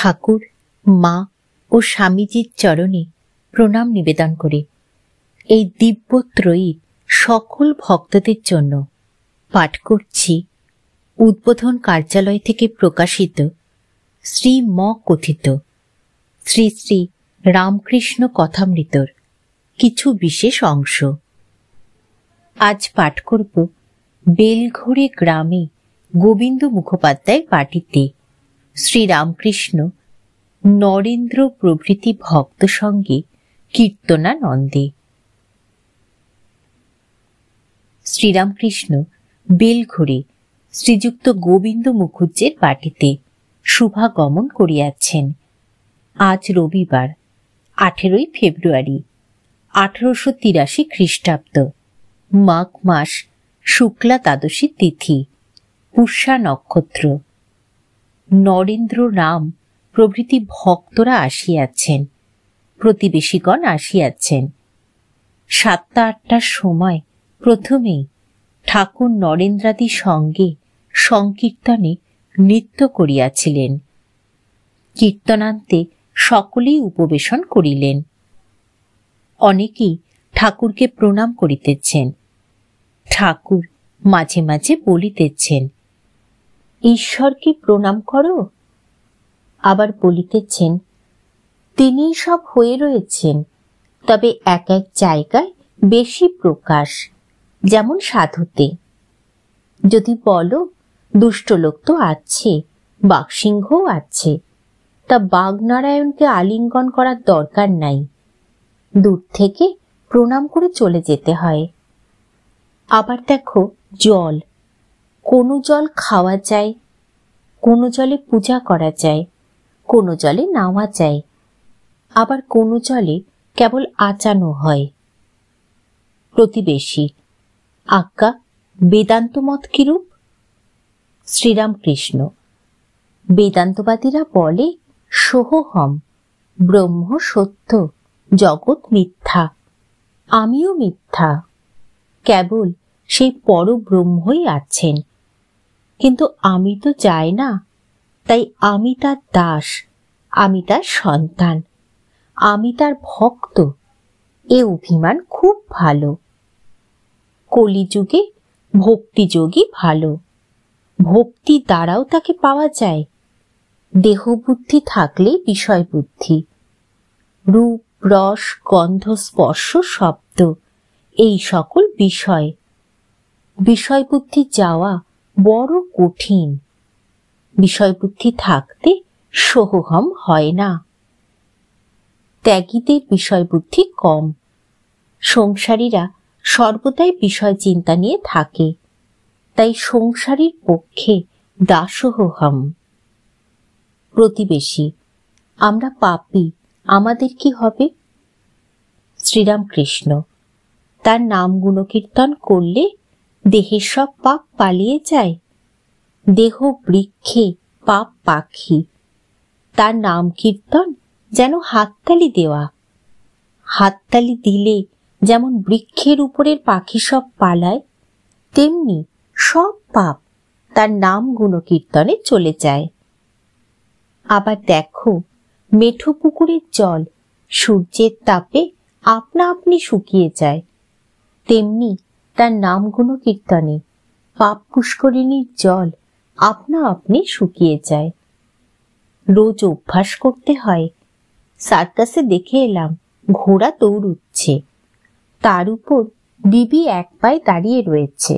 ঠাকুর, মা ও স্বামীজির চরণে প্রণাম নিবেদন করে এই দিব্যত্রয়ীর সকল ভক্তদের জন্য পাঠ করছি উদ্বোধন কার্যালয় থেকে প্রকাশিত শ্রী ম কথিত শ্রী শ্রী রামকৃষ্ণ কথামৃতর কিছু বিশেষ অংশ। আজ পাঠ করব বেলঘড়ে গ্রামে গোবিন্দ মুখোপাধ্যায়ের বাটিতে শ্রীরামকৃষ্ণ নরেন্দ্র প্রভৃতি ভক্ত সঙ্গে কীর্তনানন্দে। শ্রীরামকৃষ্ণ বেলঘড়ে শ্রীযুক্ত গোবিন্দ মুখুজ্জের বাটিতে শুভাগমন করিয়াছেন। আজ রবিবার 18 ফেব্রুয়ারি 1883 খ্রিস্টাব্দ, মাঘ মাস শুক্লা দ্বাদশী তিথি, পুষ্যা নক্ষত্র। নরেন্দ্র রাম প্রভৃতি ভক্তরা আসিয়াছেন, প্রতিবেশীগণ আসিয়াছেন। 7টা-8টার সময় প্রথমেই ঠাকুর নরেন্দ্রাদি সঙ্গে সংকীর্তনে নৃত্য করিয়াছিলেন। কীর্তনান্তে সকলেই উপবেশন করিলেন। অনেকেই ঠাকুরকে প্রণাম করিতেছেন। ঠাকুর মাঝে মাঝে বলিতেছেন, ঈশ্বরকে প্রণাম করো। আবার বলিতেছেন, তিনি সব হয়ে রয়েছেন, তবে এক এক জায়গায় বেশি প্রকাশ, যেমন সাধুতে। যদি বলো দুষ্ট লোক তো আছে, বাঘসিংহও আছে, তা বাঘনারায়ণকে আলিঙ্গন করার দরকার নাই, দূর থেকে প্রণাম করে চলে যেতে হয়। আবার দেখো জল, কোনো জল খাওয়া যায়, কোনো জলে পূজা করা যায়, কোনো জলে নাওয়া যায়, আবার কোনো জলে কেবল আচানো হয়। প্রতিবেশী, আজ্ঞা বেদান্ত মত কিরূপ? শ্রীরামকৃষ্ণ, বেদান্তবাদীরা বলে সোহম, ব্রহ্ম সত্য, জগৎ মিথ্যা, আমিও মিথ্যা, কেবল সেই পরব্রহ্মই আছেন, কিন্তু আমি তো যাই না, তাই আমি তার দাস, আমি তার সন্তান, আমি তার ভক্ত, এ অভিমান খুব ভালো। কলিযুগে ভক্তিযোগী ভালো, ভক্তি দ্বারাও তাকে পাওয়া যায়। দেহবুদ্ধি থাকলে বিষয় বুদ্ধি, রূপ রস গন্ধ স্পর্শ শব্দ, এই সকল বিষয়, বিষয় বুদ্ধি যাওয়া বড় কঠিন। বিষয় বুদ্ধি থাকতে সোহম হয় না। ত্যাগীদের বিষয় বুদ্ধি কম। সংসারীরা সর্বদাই বিষয় চিন্তা নিয়ে থাকে, তাই সংসারীর পক্ষে দাসোহম। প্রতিবেশী, আমরা পাপী, আমাদের কি হবে? শ্রীরামকৃষ্ণ, তার নাম গুণকীর্তন করলে দেহের সব পাপ পালিয়ে যায়। দেহ বৃক্ষে, পাপ পাখি, তার নাম কীর্তন যেন হাততালি দেওয়া। হাততালি দিলে যেমন বৃক্ষের উপরের পাখি সব পালায়, তেমনি সব পাপ তার নাম গুণকীর্তনে চলে যায়। আবার দেখো মেঠো পুকুরের জল সূর্যের তাপে আপনা আপনি শুকিয়ে যায়, তেমনি তার নাম গুণকীর্তনে পাপ পুষ্করিণীর জল আপনা আপনি শুকিয়ে যায়। রোজ অভ্যাস করতে হয়। সার্কাসে দেখে এলাম ঘোড়া দৌড়ুচ্ছে, তার উপর বিবি এক পায়ে দাঁড়িয়ে রয়েছে।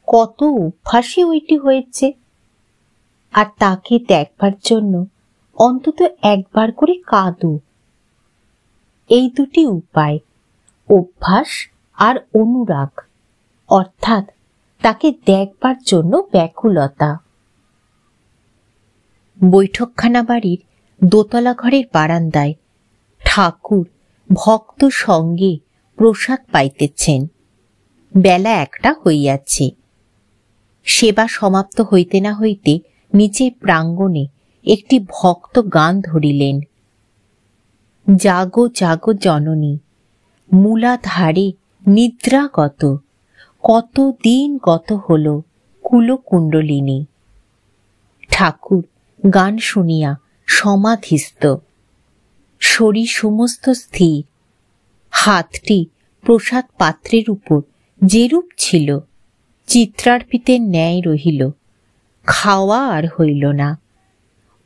কত অভ্যাসে ওইটি হয়েছে। আর তাকে দেখবার জন্য অন্তত একবার করে কাঁদো। এই দুটি উপায়, অভ্যাস আর অনুরাগ, অর্থাৎ তাকে দেখবার জন্য ব্যাকুলতা। বৈঠকখানা বাড়ির দোতলা ঘরের বারান্দায় ঠাকুর ভক্ত সঙ্গে প্রসাদ পাইতেছেন। বেলা 1টা হইয়াছে। সেবা সমাপ্ত হইতে না হইতে নিচে প্রাঙ্গণে একটি ভক্ত গান ধরিলেন। জাগো জাগো জননী, মূলাধারে নিদ্রাগত, কত দিন গত হল কুলকুণ্ডলিনী। ঠাকুর গান শুনিয়া সমাধিস্থ, শরীর সমস্ত স্থির। হাতটি প্রসাদ পাত্রের উপর যেরূপ ছিল চিত্রার্পিতের ন্যায় রহিল, খাওয়া আর হইল না।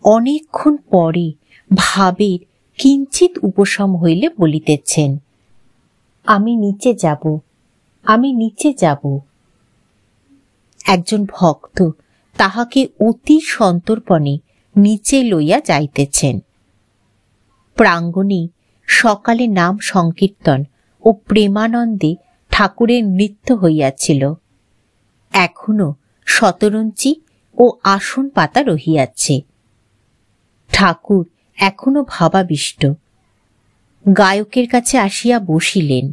অনেকক্ষণ পরে ভাবের কিঞ্চিত উপশম হইলে বলিতেছেন, আমি নিচে যাব, আমি নিচে যাব। একজন ভক্ত তাহাকে অতি সন্তর্পণে নিচে লইয়া যাইতেছেন। প্রাঙ্গণে সকালে নাম সংকীর্তন ও প্রেমানন্দে ঠাকুরের নৃত্য হইয়াছিল। এখনো শতরঞ্চি ও আসন পাতা রহিয়াছে। ঠাকুর এখনো ভাবাবিষ্ট। গায়কের কাছে আসিয়া বসিলেন।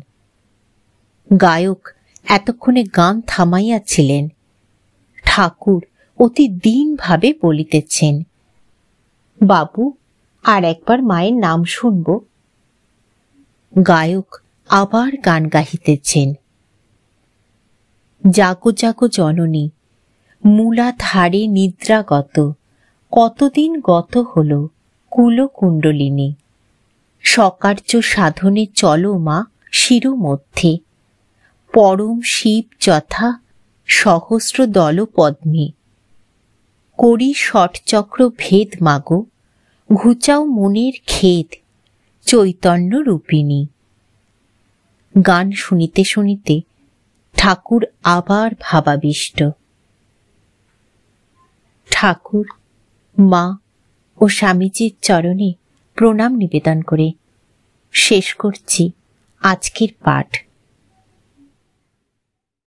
গায়ক এতক্ষণে গান থামাইয়াছিলেন। ঠাকুর অতি দীনভাবে বলিতেছেন, বাবু, আর একবার মায়ের নাম শুনব। গায়ক আবার গান গাহিতেছেন, জাগো জাগো জননী, মূলাধারে নিদ্রাগত, কতদিন গত হল কুলকুণ্ডলিনী। সকার্য সাধনে চলো মা শিরোমধ্যে, পরম শিব যথা সহস্র দল পদ্মে। করি ষটচক্র ভেদ মাগো, ঘুচাও মনের খেদ চৈতন্য রূপিণী। গান শুনিতে শুনিতে ঠাকুর আবার ভাবাবিষ্ট। ঠাকুর, মা ও স্বামীজির চরণে প্রণাম নিবেদন করে শেষ করছি আজকের পাঠ।